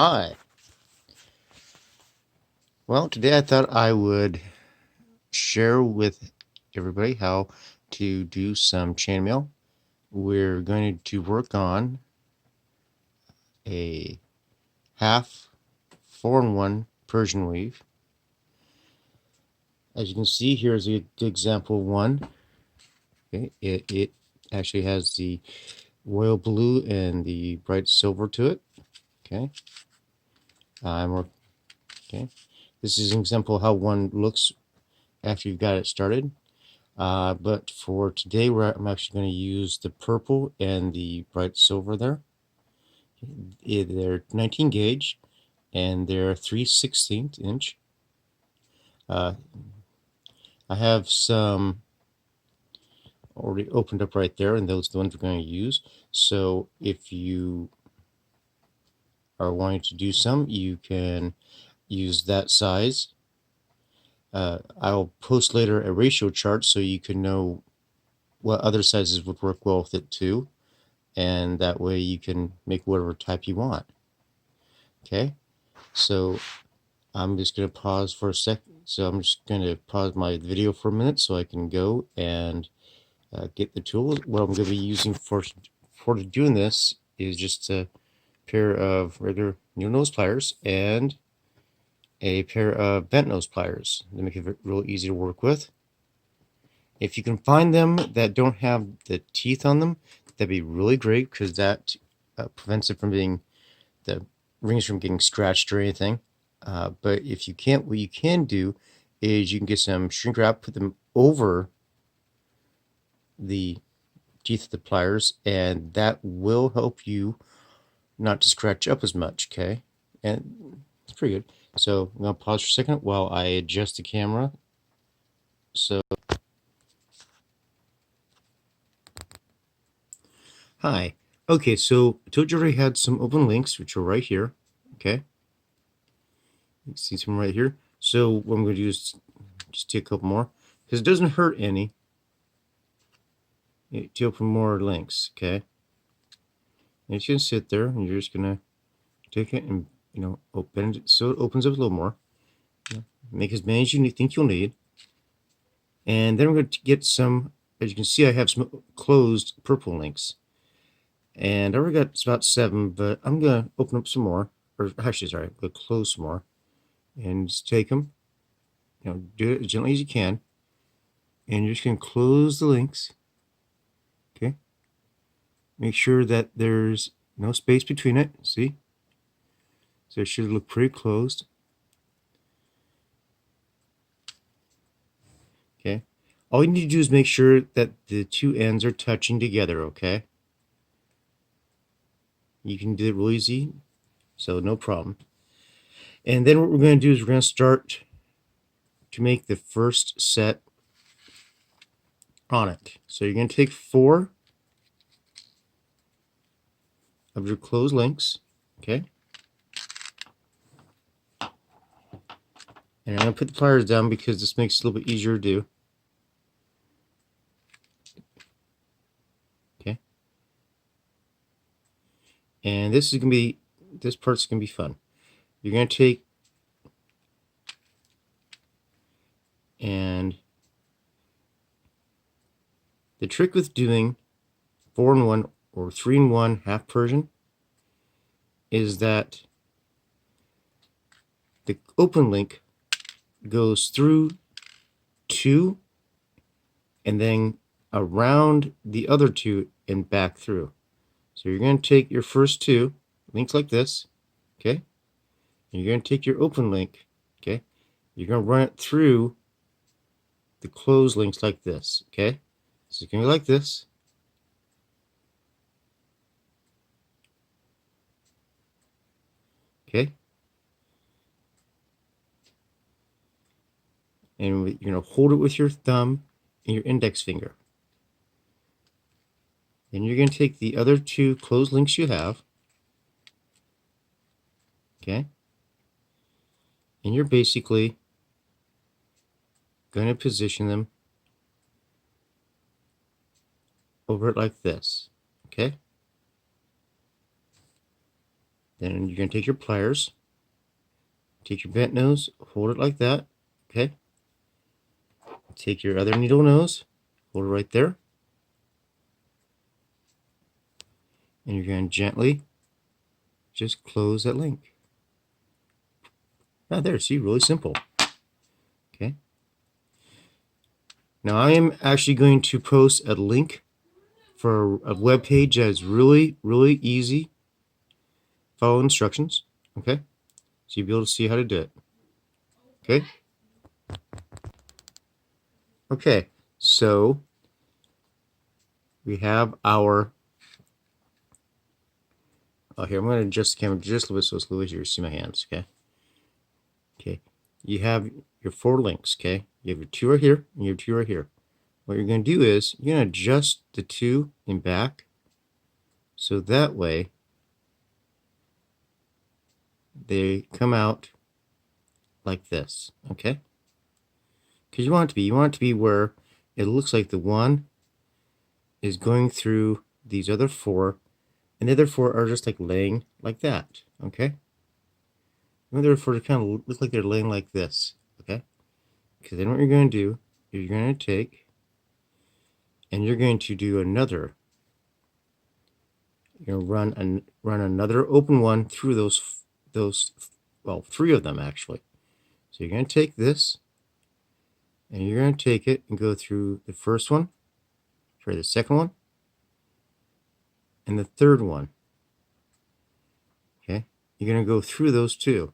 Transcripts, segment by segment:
Hi. Well, today I thought I would share with everybody how to do some chainmail. We're going to work on a half 4-in-1 Persian weave. As you can see, here's the example one. Okay, it actually has the royal blue and the bright silver to it. Okay, okay. This is an example of how one looks after you've got it started. But for today, I'm actually going to use the purple and the bright silver there. They're 19 gauge and they're 3/16 inch. Uh, I have some already opened up right there, and those are the ones we're going to use. So if you are wanting to do some, you can use that size. I'll post later a ratio chart so you can know what other sizes would work well with it too. And that way you can make whatever type you want. Okay, so I'm just going to pause for a second. So I'm just going to pause my video for a minute so I can go and get the tools. What I'm going to be using for doing this is just a pair of regular needle nose pliers and a pair of bent nose pliers to make it real easy to work with. If you can find them that don't have the teeth on them, that'd be really great because that prevents it from being the rings from getting scratched or anything. But if you can't, what you can do is you can get some shrink wrap, put them over the teeth of the pliers, and that will help you not to scratch up as much. Okay, and it's pretty good. So I'm gonna pause for a second while I adjust the camera. So hi. Okay, so I told you I already had some open links, which are right here. Okay, you see some right here. So what I'm going to do is just take a couple more because it doesn't hurt any to open more links. Okay, and it's going to sit there, and you're just going to take it and open it so it opens up a little more. Make as many as you think you'll need, and then we're going to get some. As you can see, I have some closed purple links, and I already got about 7, but I'm going to open up some more, or actually, sorry, I'm going to close some more, and just take them. Do it as gently as you can, and you're just going to close the links. Okay, make sure that there's no space between it. See, so it should look pretty closed. Okay, all you need to do is make sure that the two ends are touching together. Okay, you can do it real easy, so no problem. And then what we're going to do is we're going to start to make the first set on it. So you're going to take 4 of your closed links. Okay, and I'm going to put the pliers down because this makes it a little bit easier to do. Okay, and this part's going to be fun. You're going to take and the trick with doing 4-in-1 or 3-in-1 half Persian is that the open link goes through 2 and then around the other 2 and back through. So you're going to take your first 2 links like this, okay? And you're going to take your open link, okay? You're going to run it through the closed links like this, okay? So it's going to be like this. Okay? And you're going to hold it with your thumb and your index finger. Then you're going to take the other 2 closed links you have, okay? And you're basically going to position them over it like this, okay? Then you're going to take your pliers, take your bent nose, hold it like that, okay? Take your other needle nose, hold it right there, and you're going to gently just close that link. Ah, there, see, really simple. Okay. Now I am actually going to post a link for a web page that is really, really easy. Follow instructions, okay? So you'll be able to see how to do it. Okay? Okay, so we have our, oh here, I'm going to adjust the camera just a little bit so it's a little easier to see my hands, okay? Okay, you have your 4 links, okay? You have your 2 right here and your 2 right here. What you're going to do is you're going to adjust the 2 in back so that way they come out like this, okay? Because you want it to be where it looks like the one is going through these other 4, and the other 4 are just like laying like that, okay? And the other 4 kind of look like they're laying like this, okay? Because then what you're going to do is you're going to take and you're going to do another. You're going to run another open one through those well, 3 of them actually. So you're going to take this and you're going to take it and go through the first one, sorry, the second one, and the third one. Okay, you're going to go through those 2.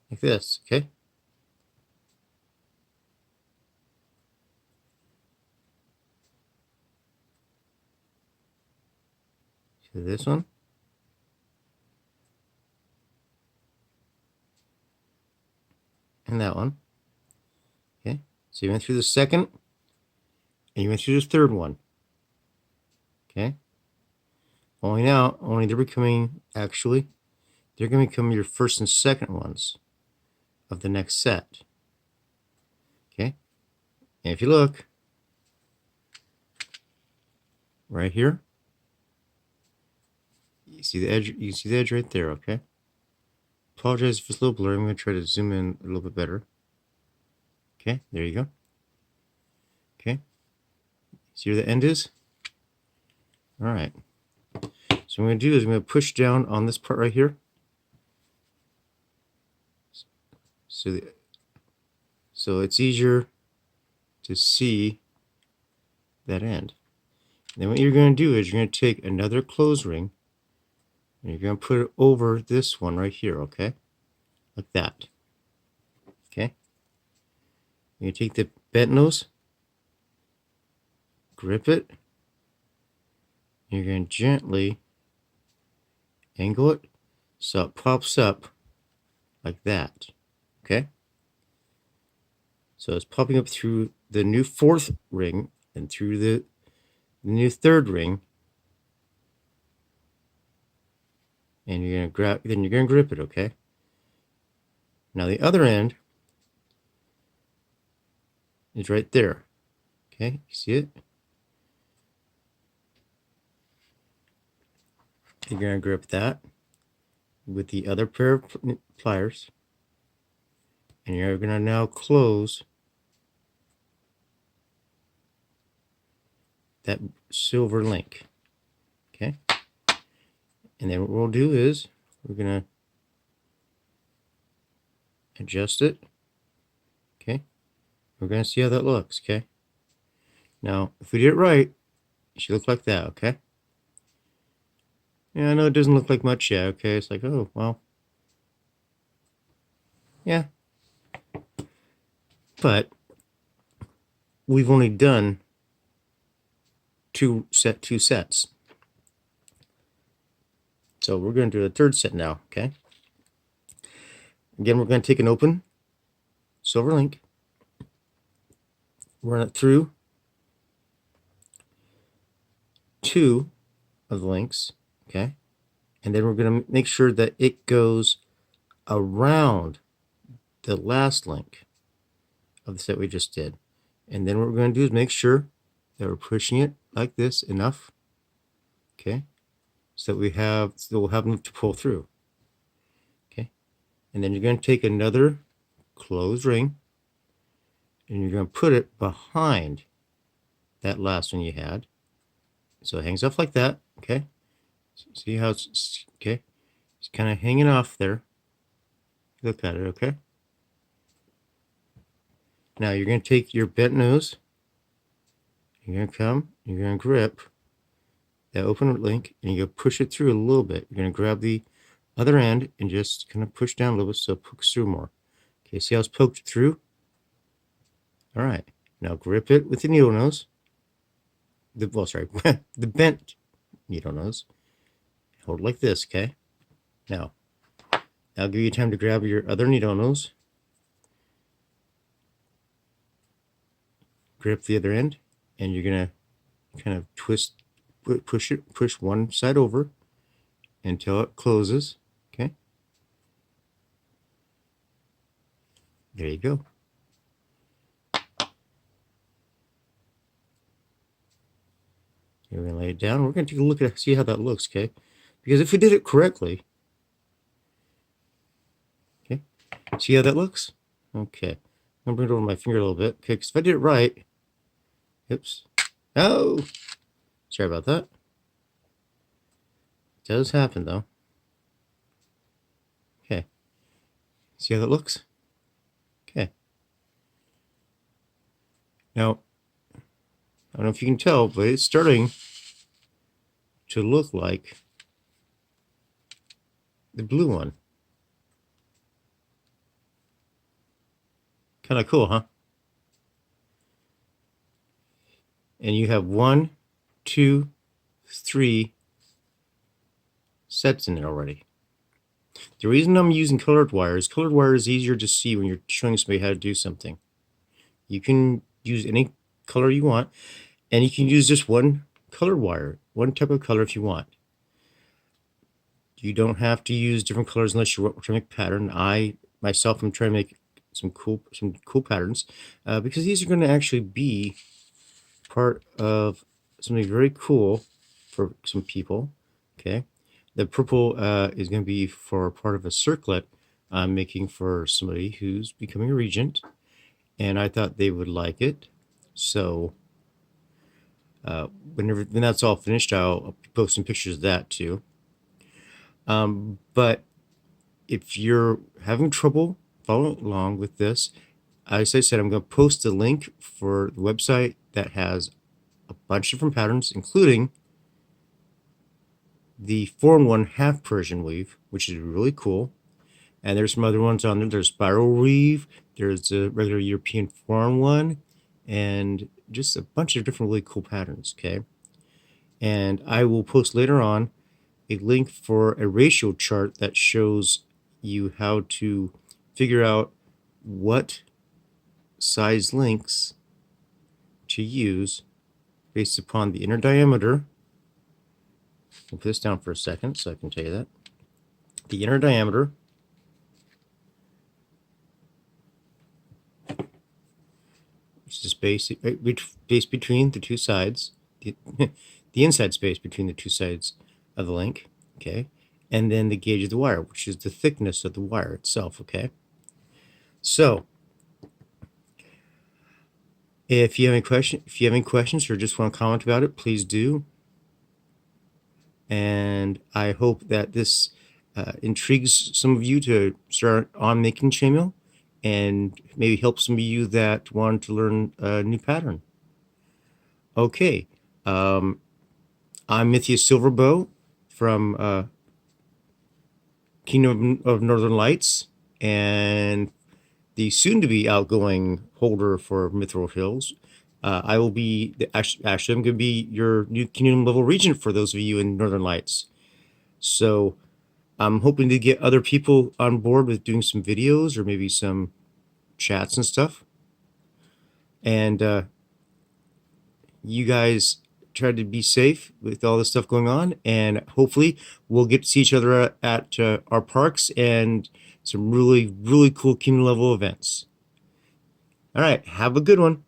Like this, okay? So this one, and that one, okay? So you went through the second, and you went through the third one, okay? Only now, only they're becoming, actually, they're going to become your first and second ones of the next set, okay? And if you look, right here, you see the edge, you see the edge right there, okay? Apologize if it's a little blurry. I'm going to try to zoom in a little bit better. Okay, there you go. Okay, see where the end is? All right. So what I'm going to do is I'm going to push down on this part right here. So it's easier to see that end. And then what you're going to do is you're going to take another close ring and you're going to put it over this one right here, okay? Like that. Okay? You're going to take the bent nose, grip it, and you're going to gently angle it so it pops up like that. Okay? So it's popping up through the new 4th ring and through the new 3rd ring. And you're going to grab, then you're going to grip it, okay? Now the other end is right there. Okay? You see it? You're going to grip that with the other pair of pliers. And you're going to now close that silver link. Okay? And then what we'll do is we're going to adjust it. Okay? We're going to see how that looks. Okay? Now, if we did it right, it should look like that. Okay? Yeah, I know it doesn't look like much yet. Okay? It's like, oh, well. Yeah. But we've only done two sets. So we're going to do the 3rd set now, okay? Again, we're going to take an open silver link, run it through 2 of the links, okay? And then we're going to make sure that it goes around the last link of the set we just did. And then what we're going to do is make sure that we're pushing it like this enough, okay, so that we'll have enough to pull through. Okay, and then you're going to take another closed ring and you're going to put it behind that last one you had, so it hangs off like that. Okay, see how it's okay? It's kind of hanging off there. Look at it. Okay. Now you're going to take your bent nose. You're going to come. You're going to grip that open link, and you're going to push it through a little bit. You're going to grab the other end and just kind of push down a little bit so it pokes through more. Okay, see how it's poked through? All right. Now grip it with the needle nose. The bent needle nose. Hold it like this, okay? Now, I'll give you time to grab your other needle nose. Grip the other end, and you're gonna kind of push one side over until it closes. Okay. There you go. You're gonna lay it down. We're gonna take a look at it, see how that looks, okay? Because if we did it correctly, okay, see how that looks? Okay. I'm gonna bring it over my finger a little bit, okay? Because if I did it right, oops. Oh, sorry about that. It does happen though. Okay. See how that looks? Okay. Now, I don't know if you can tell, but it's starting to look like the blue one. Kind of cool, huh? And you have 1, 2, 3 sets in it already. The reason I'm using colored wire is easier to see when you're showing somebody how to do something. You can use any color you want, and you can use just one colored wire, one type of color if you want. You don't have to use different colors unless you're trying to make a pattern. I myself am trying to make some cool patterns because these are going to actually be part of something very cool for some people. Okay, the purple is going to be for part of a circlet I'm making for somebody who's becoming a regent, and I thought they would like it. So when that's all finished, I'll post some pictures of that too. But if you're having trouble following along with this, as I said, I'm going to post a link for the website that has a bunch of different patterns, including the 4-in-1 Half-Persian Weave, which is really cool. And there's some other ones on there. There's Spiral Weave, there's a regular European 4-in-1, and just a bunch of different really cool patterns, okay? And I will post later on a link for a ratio chart that shows you how to figure out what size links to use based upon the inner diameter. I'll put this down for a second so I can tell you that. The inner diameter is the space between the two sides, the inside space between the two sides of the link, okay? And then the gauge of the wire, which is the thickness of the wire itself, okay? So, if you have any questions or just want to comment about it, please do. And I hope that this intrigues some of you to start on making chainmail, and maybe help some of you that want to learn a new pattern. Okay, I'm Mythius Silverbow from Kingdom of Northern Lights, and the soon-to-be outgoing holder for Mithril Hills. I will be, actually I'm going to be your new Kingdom level regent for those of you in Northern Lights. So I'm hoping to get other people on board with doing some videos or maybe some chats and stuff. And you guys try to be safe with all this stuff going on, and hopefully we'll get to see each other at our parks and some really, really cool cumulative events. All right, have a good one.